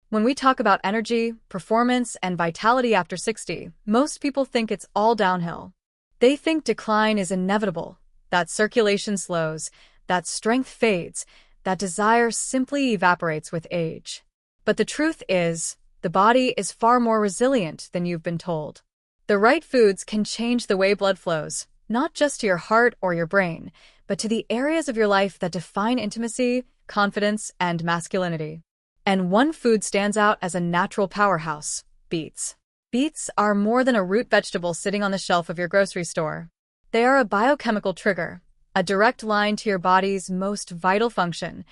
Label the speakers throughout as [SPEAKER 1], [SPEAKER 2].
[SPEAKER 1] When we talk about energy, performance, and vitality after 60, most people think it's all downhill. They think decline is inevitable, that circulation slows, that strength fades, that desire simply evaporates with age. But the truth is, the body is far more resilient than you've been told. The right foods can change the way blood flows, not just to your heart or your brain, but to the areas of your life that define intimacy, confidence, and masculinity. And one food stands out as a natural powerhouse: beets. Beets are more than a root vegetable sitting on the shelf of your grocery store. They are a biochemical trigger, a direct line to your body's most vital function: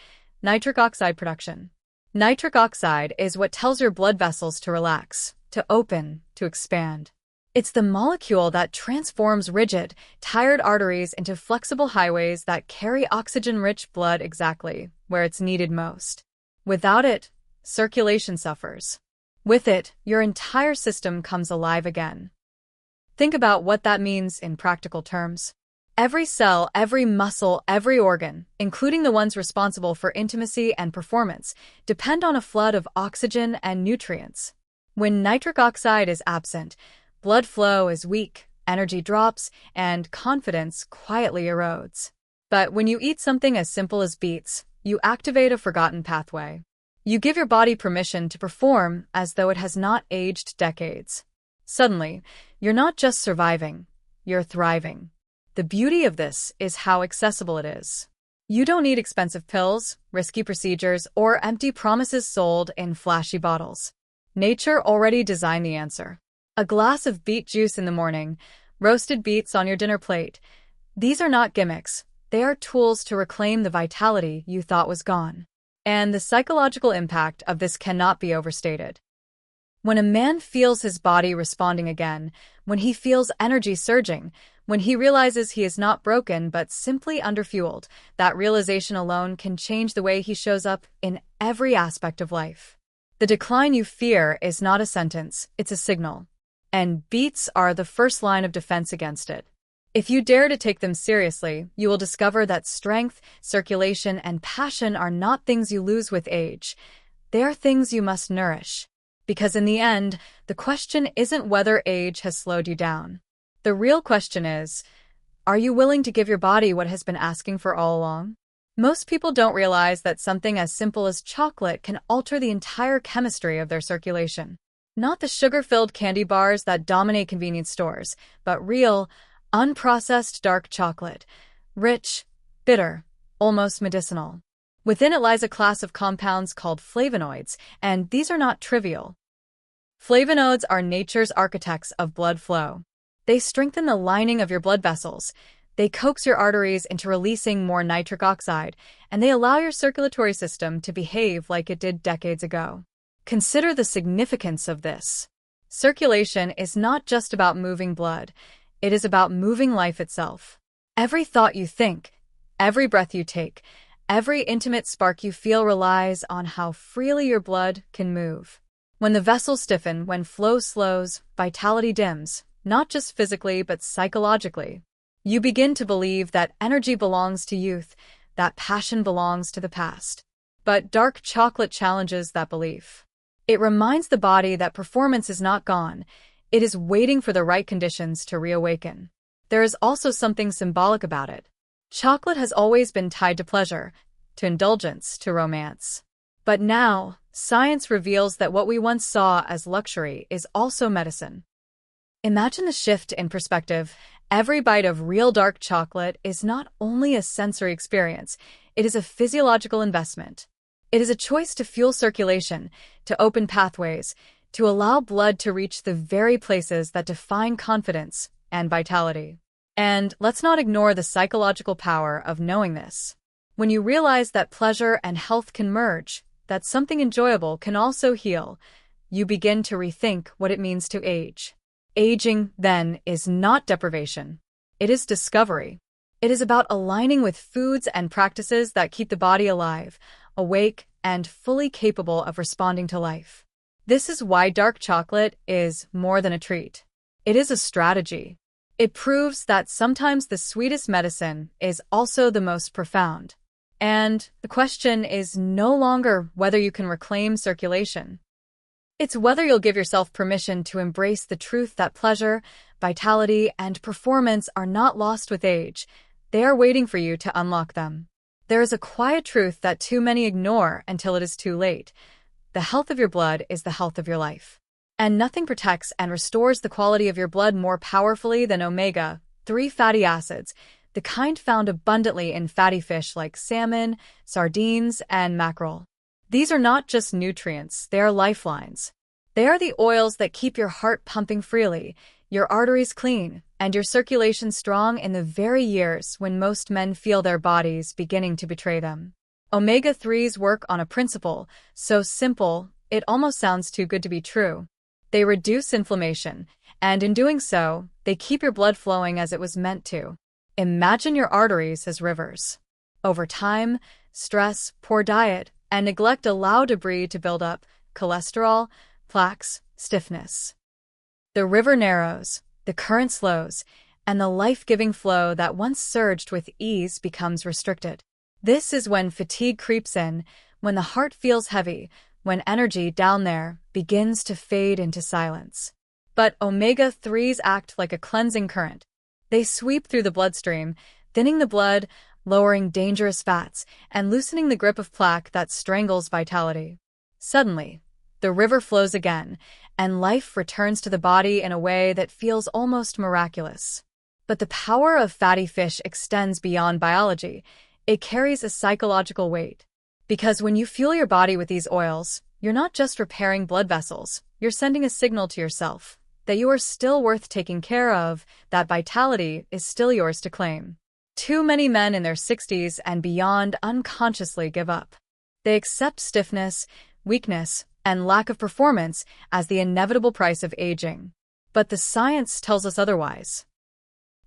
[SPEAKER 1] nitric oxide production. Nitric oxide is what tells your blood vessels to relax, to open, to expand. It's the molecule that transforms rigid, tired arteries into flexible highways that carry oxygen-rich blood exactly where it's needed most. Without it, circulation suffers. With it, your entire system comes alive again. Think about what that means in practical terms. Every cell, every muscle, every organ, including the ones responsible for intimacy and performance, depend on a flood of oxygen and nutrients. When nitric oxide is absent, blood flow is weak, energy drops, and confidence quietly erodes. But when you eat something as simple as beets, you activate a forgotten pathway. You give your body permission to perform as though it has not aged decades. Suddenly, you're not just surviving, you're thriving. The beauty of this is how accessible it is. You don't need expensive pills, risky procedures, or empty promises sold in flashy bottles. Nature already designed the answer. A glass of beet juice in the morning, roasted beets on your dinner plate. These are not gimmicks. They are tools to reclaim the vitality you thought was gone. And the psychological impact of this cannot be overstated. When a man feels his body responding again, when he feels energy surging, when he realizes he is not broken but simply underfueled, that realization alone can change the way he shows up in every aspect of life. The decline you fear is not a sentence, it's a signal. And beets are the first line of defense against it. If you dare to take them seriously, you will discover that strength, circulation, and passion are not things you lose with age. They are things you must nourish. Because in the end, the question isn't whether age has slowed you down. The real question is, are you willing to give your body what it has been asking for all along? Most people don't realize that something as simple as chocolate can alter the entire chemistry of their circulation. Not the sugar-filled candy bars that dominate convenience stores, but real, unprocessed dark chocolate, rich, bitter, almost medicinal. Within it lies a class of compounds called flavonoids, and these are not trivial. Flavonoids are nature's architects of blood flow. They strengthen the lining of your blood vessels, they coax your arteries into releasing more nitric oxide, and they allow your circulatory system to behave like it did decades ago. Consider the significance of this. Circulation is not just about moving blood. It is about moving life itself. Every thought you think, every breath you take, every intimate spark you feel relies on how freely your blood can move. When the vessels stiffen, when flow slows, vitality dims, not just physically but psychologically. You begin to believe that energy belongs to youth, that passion belongs to the past. But dark chocolate challenges that belief. It reminds the body that performance is not gone. It is waiting for the right conditions to reawaken. There is also something symbolic about it. Chocolate has always been tied to pleasure, to indulgence, to romance. But now, science reveals that what we once saw as luxury is also medicine. Imagine the shift in perspective. Every bite of real dark chocolate is not only a sensory experience, it is a physiological investment. It is a choice to fuel circulation, to open pathways, to allow blood to reach the very places that define confidence and vitality. And let's not ignore the psychological power of knowing this. When you realize that pleasure and health can merge, that something enjoyable can also heal, you begin to rethink what it means to age. Aging, then, is not deprivation. It is discovery. It is about aligning with foods and practices that keep the body alive, awake, and fully capable of responding to life. This is why dark chocolate is more than a treat. It is a strategy. It proves that sometimes the sweetest medicine is also the most profound. And the question is no longer whether you can reclaim circulation. It's whether you'll give yourself permission to embrace the truth that pleasure, vitality, and performance are not lost with age. They are waiting for you to unlock them. There is a quiet truth that too many ignore until it is too late. The health of your blood is the health of your life. And nothing protects and restores the quality of your blood more powerfully than omega-3 fatty acids, the kind found abundantly in fatty fish like salmon, sardines, and mackerel. These are not just nutrients, they are lifelines. They are the oils that keep your heart pumping freely, your arteries clean, and your circulation strong in the very years when most men feel their bodies beginning to betray them. Omega-3s work on a principle so simple, it almost sounds too good to be true. They reduce inflammation, and in doing so, they keep your blood flowing as it was meant to. Imagine your arteries as rivers. Over time, stress, poor diet, and neglect allow debris to build up, cholesterol, plaques, stiffness. The river narrows, the current slows, and the life-giving flow that once surged with ease becomes restricted. This is when fatigue creeps in, when the heart feels heavy, when energy down there begins to fade into silence. But omega-3s act like a cleansing current. They sweep through the bloodstream, thinning the blood, lowering dangerous fats, and loosening the grip of plaque that strangles vitality. Suddenly, the river flows again, and life returns to the body in a way that feels almost miraculous. But the power of fatty fish extends beyond biology. It carries a psychological weight. Because when you fuel your body with these oils, you're not just repairing blood vessels, you're sending a signal to yourself that you are still worth taking care of, that vitality is still yours to claim. Too many men in their 60s and beyond unconsciously give up. They accept stiffness, weakness, and lack of performance as the inevitable price of aging. But the science tells us otherwise.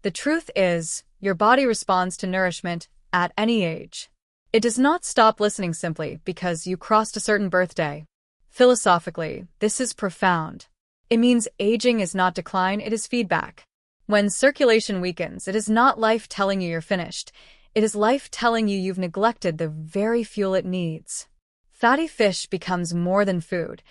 [SPEAKER 1] The truth is, your body responds to nourishment at any age. It does not stop listening simply because you crossed a certain birthday. Philosophically, this is profound. It means aging is not decline, it is feedback. When circulation weakens, it is not life telling you you're finished. It is life telling you you've neglected the very fuel it needs. Fatty fish becomes more than food.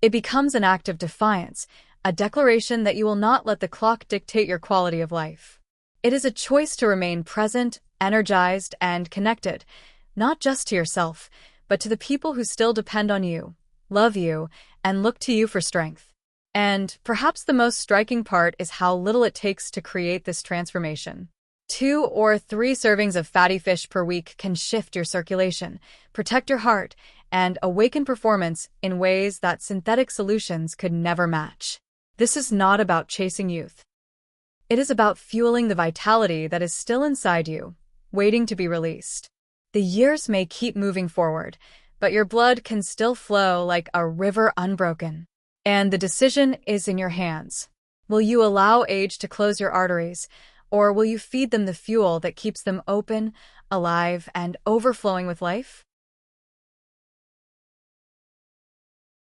[SPEAKER 1] It becomes an act of defiance, a declaration that you will not let the clock dictate your quality of life. It is a choice to remain present, energized, and connected, not just to yourself, but to the people who still depend on you, love you, and look to you for strength. And perhaps the most striking part is how little it takes to create this transformation. 2 or 3 servings of fatty fish per week can shift your circulation, protect your heart, and awaken performance in ways that synthetic solutions could never match. This is not about chasing youth. It is about fueling the vitality that is still inside you, waiting to be released. The years may keep moving forward, but your blood can still flow like a river unbroken. And the decision is in your hands. Will you allow age to close your arteries, or will you feed them the fuel that keeps them open, alive, and overflowing with life?